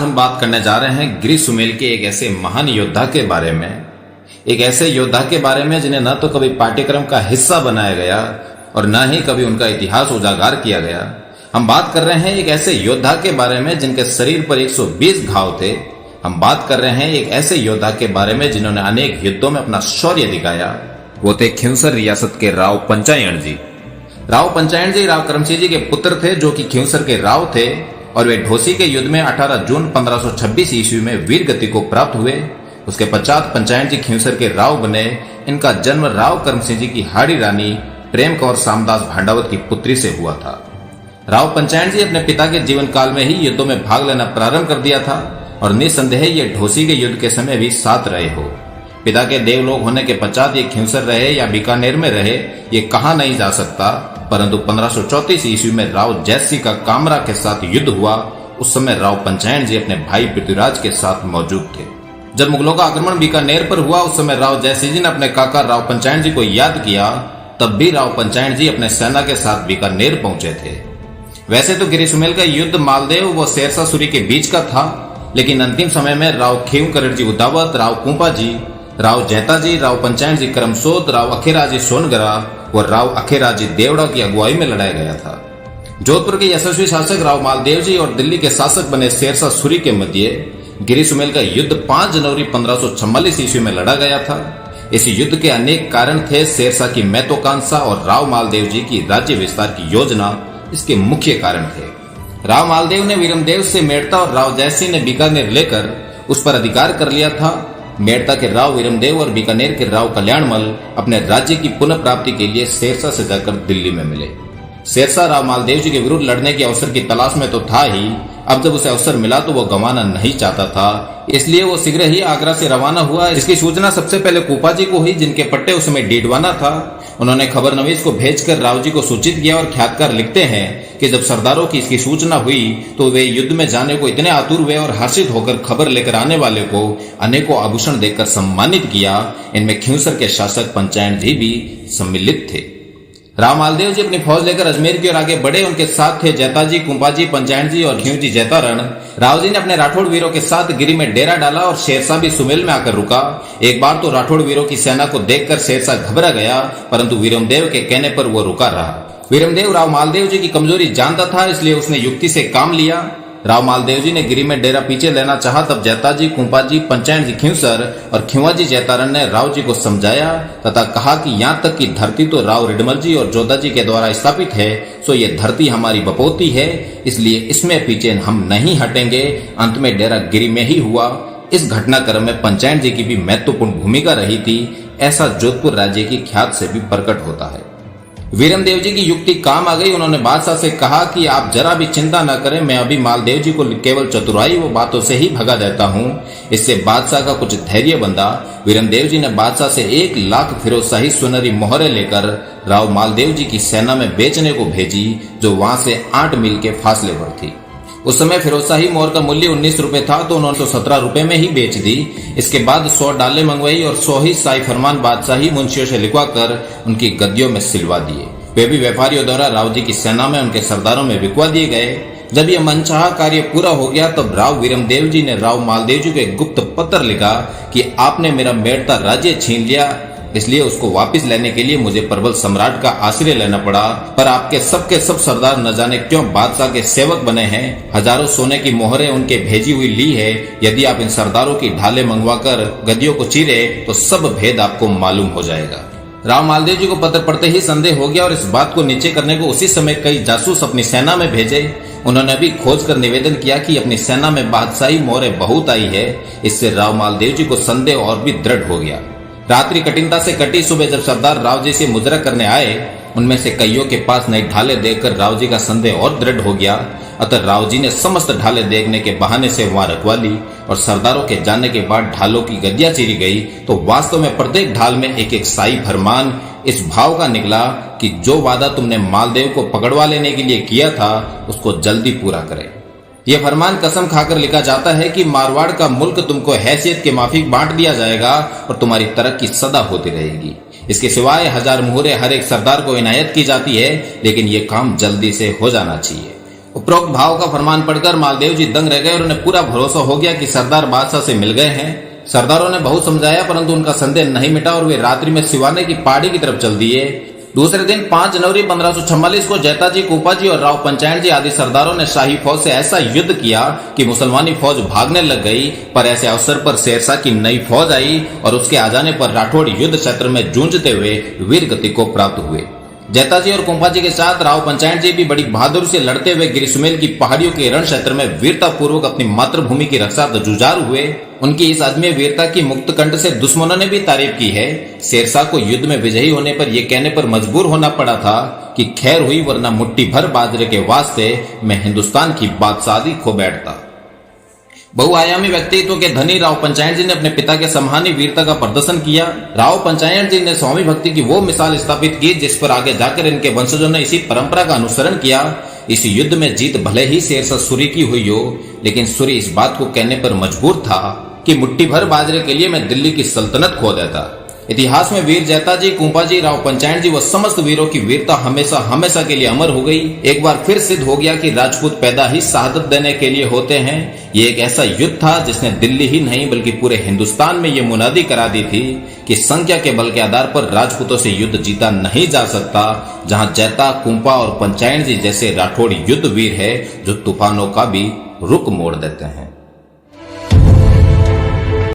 हम बात करने जा रहे हैं गिरी सुमेल के एक ऐसे महान योद्धा के बारे में, एक ऐसे योद्धा के बारे में जिन्हें न तो कभी पाठ्यक्रम का हिस्सा बनाया गया और न ही कभी उनका इतिहास उजागर किया गया। हम बात कर रहे हैं एक ऐसे योद्धा के बारे में जिनके शरीर पर 120 घाव थे। हम बात कर रहे हैं एक ऐसे योद्धा के बारे में जिन्होंने अनेक युद्धों में अपना शौर्य दिखाया। वो थे खिंवसर रियासत के राव पंचायण जी। राव पंचायण जी राव करमसिंह जी के पुत्र थे, जो कि खिंवसर के राव थे, और वे ढोसी के युद्ध में 18 जून 1526 ईस्वी में वीर गति को प्राप्त हुए। उसके पश्चात पंचायण जी खिंवसर के राव बने। इनका जन्म राव करमसिंह जी की हाड़ी रानी प्रेम कौर सामदास भांडावत की पुत्री से हुआ था। राव पंचायण जी अपने पिता के जीवन काल में ही युद्धों में भाग लेना प्रारंभ कर दिया था और निसंदेह ये ढोसी के युद्ध के समय भी साथ रहे हो। पिता के देवलोक होने के पश्चात ये खिंवसर रहे या बीकानेर में रहे, ये कहा नहीं जा सकता, परंतु 1534 ईस्वी में राव जयसिंह का कामरा के साथ युद्ध हुआ। उस समय राव पंचायण जी अपने भाई पृथ्वीराज के साथ मौजूद थे। जब मुगलों का आक्रमण बीकानेर पर हुआ, उस समय राव जयसिंह जी ने अपने काका राव पंचायण जी को याद किया। तब भी राव पंचायण जी अपने सेना के साथ बीकानेर पहुंचे थे। वैसे तो गिरी सुमेल का युद्ध मालदेव व शेरशाह सूरी के बीच का था, लेकिन अंतिम समय में राव खीवकरण जी उदावत, राव कुंपा जी, राव जैता जी, राव पंचायण जी करमसोद, राव अखेराजी सोनगरा व राव अखेराजी देवड़ा की अगुवाई में लड़ाया गया था। जोधपुर के यशस्वी शासक राव मालदेव जी और दिल्ली के शासक बने शेरशाह सूरी के मध्य गिरी सुमेल का युद्ध 5 जनवरी 1544 ईस्वी में लड़ा गया था। इस युद्ध के अनेक कारण थे। शेरशाह की महत्वाकांक्षा और राव मालदेव जी की राज्य विस्तार की योजना इसके मुख्य कारण थे। राव मालदेव ने वीरमदेव से मेड़ता और राव जयसिंह ने बीकानेर लेकर उस पर अधिकार कर लिया था। मेड़ता के राव वीरमदेव और बीकानेर के राव कल्याणमल अपने राज्य की पुनः प्राप्ति के लिए शेरशाह से जाकर दिल्ली में मिले। शेरशाह राव मालदेव जी के विरुद्ध लड़ने के अवसर की तलाश में तो था ही, अब जब उसे अवसर मिला तो वो गंवाना नहीं चाहता था, इसलिए वो शीघ्र ही आगरा से रवाना हुआ। इसकी सूचना सबसे पहले कुपा जी को हुई, जिनके पट्टे उस समय डीडवाना था। उन्होंने खबरनवीस को भेजकर राव जी को सूचित किया और ख्यातकार लिखते हैं कि जब सरदारों की इसकी सूचना हुई तो वे युद्ध में जाने को इतने आतुर हुए और हर्षित होकर खबर लेकर आने वाले को अनेकों आभूषण देकर सम्मानित किया। इनमें खिंवसर के शासक पंचायण जी भी सम्मिलित थे। राव मालदेव जी अपनी फौज लेकर अजमेर की ओर आगे बढ़े। उनके साथ थे जैता जी, कुंपा जी, पंचायण जी और खिंव जी जैतारण। राव जी ने अपने राठौड़ वीरों के साथ गिरी में डेरा डाला और शेरशाह भी सुमेल में आकर रुका। एक बार तो राठौड़ वीरों की सेना को देखकर शेरशाह घबरा गया, परंतु वीरमदेव के कहने पर वो रुका रहा। वीरमदेव राव मालदेव जी की कमजोरी जानता था, इसलिए उसने युक्ति से काम लिया। राव मालदेव जी ने गिरी में डेरा पीछे लेना चाहा, तब जैता जी, कुंपा जी, पंचायण जी खिंवसर और खिंवा जी जैतारण ने राव जी को समझाया तथा कहा कि यहाँ तक की धरती तो राव रिडमल जी और जोधा जी के द्वारा स्थापित है, सो ये धरती हमारी बपोती है, इसलिए इसमें पीछे हम नहीं हटेंगे। अंत में डेरा गिरी में ही हुआ। इस घटनाक्रम में पंचायण जी की भी महत्वपूर्ण भूमिका रही थी, ऐसा जोधपुर राज्य की ख्यात से भी प्रकट होता है। वीरमदेव जी की युक्ति काम आ गई। उन्होंने बादशाह से कहा कि आप जरा भी चिंता न करें, मैं अभी मालदेव जी को केवल चतुराई व बातों से ही भगा देता हूँ। इससे बादशाह का कुछ धैर्य बंधा। वीरमदेव जी ने बादशाह से 1 लाख फिरोजशाही सुनहरी मोहरें लेकर राव मालदेव जी की सेना में बेचने को भेजी, जो वहां से 8 मील के फासले पर थी। उस समय फिरोजशाही मोहर का मूल्य 19 रुपए था, तो उन्होंने 17 रुपए में ही बेच दी। इसके बाद 100 डाले मंगवाई और 100 ही शाही फरमान बादशाही मुंशियों से लिखवा कर उनकी गद्दियों में सिलवा दिए। वे भी व्यापारियों द्वारा राव जी की सेना में उनके सरदारों में बिकवा दिए गए। जब यह मनचाहा कार्य पूरा हो गया, तब राव वीरमदेव जी ने राव मालदेव जी को एक गुप्त पत्र लिखा कि आपने मेरा मेड़ता राज्य छीन लिया, इसलिए उसको वापस लेने के लिए मुझे प्रबल सम्राट का आश्रय लेना पड़ा। पर आपके सब सरदार न जाने क्यों बादशाह के सेवक बने हैं। हजारों सोने की मोहरें उनके भेजी हुई ली है। यदि आप इन सरदारों की ढाले मंगवाकर गद्दियों को चीरे तो सब भेद आपको मालूम हो जाएगा। राव मालदेव जी को पत्र पढ़ते ही संदेह हो गया और इस बात को नीचे करने को उसी समय कई जासूस अपनी सेना में भेजे। उन्होंने भी खोज कर निवेदन किया कि अपनी सेना में बादशाही मोहरें बहुत आई है। इससे राव मालदेव जी को संदेह और भी दृढ़ हो गया। रात्रि कठिनता से कटी। सुबह जब सरदार राव जी से मुजरा करने आए, उनमें से कईयों के पास नई ढाले देखकर राव जी का संदेह और दृढ़ हो गया। अतः राव जी ने समस्त ढाले देखने के बहाने से वहां रखवा ली और सरदारों के जाने के बाद ढालों की गद्दियां चीरी गई तो वास्तव में प्रत्येक ढाल में एक एक शाही फरमान इस भाव का निकला कि जो वादा तुमने मालदेव को पकड़वा लेने के लिए किया था, उसको जल्दी पूरा करें। यह फरमान कसम खाकर लिखा जाता है कि मारवाड़ का मुल्क तुमको हैसियत के माफिक बांट दिया जाएगा और तुम्हारी तरक्की सदा होती रहेगी। इसके सिवाय 1000 मुहरें हर एक सरदार को इनायत की जाती है, लेकिन ये काम जल्दी से हो जाना चाहिए। उपरोक्त भाव का फरमान पढ़कर मालदेव जी दंग रह गए और उन्हें पूरा भरोसा हो गया कि सरदार बादशाह से मिल गए हैं। सरदारों ने बहुत समझाया परंतु उनका संदेह नहीं मिटा और वे रात्रि में सिवाने की पहाड़ी की तरफ चल दिए। दूसरे दिन 5 जनवरी 1544 को जैताजी, कुंपाजी और राव पंचायत जी आदि सरदारों ने शाही फौज से ऐसा युद्ध किया कि मुसलमानी फौज भागने लग गई। पर ऐसे अवसर पर शेरशाह की नई फौज आई और उसके आ जाने पर राठौड़ युद्ध क्षेत्र में जूझते हुए वीर गति को प्राप्त हुए। जैताजी और कुंपाजी के साथ राव पंचायत जी भी बड़ी बहादुरी से लड़ते हुए गिरिसुमेल की पहाड़ियों के रण क्षेत्र में वीरता पूर्वक अपनी मातृभूमि की रक्षा जुझारू हुए। उनकी इस अदम्य वीरता की मुक्त कंठ से दुश्मनों ने भी तारीफ की है। शेरशाह को युद्ध में विजयी होने पर यह कहने पर मजबूर होना पड़ा था कि खैर हुई वरना मुट्ठी भर बाजरे के वास्ते मैं हिंदुस्तान की बादशाही खो बैठता। बहुआयामी व्यक्तित्व के धनी राव पंचायत जी ने अपने पिता के सम्मानी वीरता का प्रदर्शन किया। राव पंचायत जी ने स्वामी भक्ति की वो मिसाल स्थापित की जिस पर आगे जाकर इनके वंशजों ने इसी परंपरा का अनुसरण किया। इस युद्ध में जीत भले ही शेरशाह सूरी की हुई हो, लेकिन सूरी इस बात को कहने पर मजबूर था कि मुट्ठी भर बाजरे के लिए मैं दिल्ली की सल्तनत खो देता। इतिहास में वीर जैताजी, कुंपाजी, राव पंचायत जी व समस्त वीरों की वीरता हमेशा हमेशा के लिए अमर हो गई। एक बार फिर सिद्ध हो गया कि राजपूत पैदा ही शहादत देने के लिए होते हैं। ये एक ऐसा युद्ध था जिसने दिल्ली ही नहीं बल्कि पूरे हिंदुस्तान में ये मुनादी करा दी थी कि संख्या के बल के आधार पर राजपूतों से युद्ध जीता नहीं जा सकता। जहां जैता, कुंपा और पंचायत जी जैसे राठौड़ युद्ध वीर है जो तूफानों का भी रुख मोड़ देते हैं।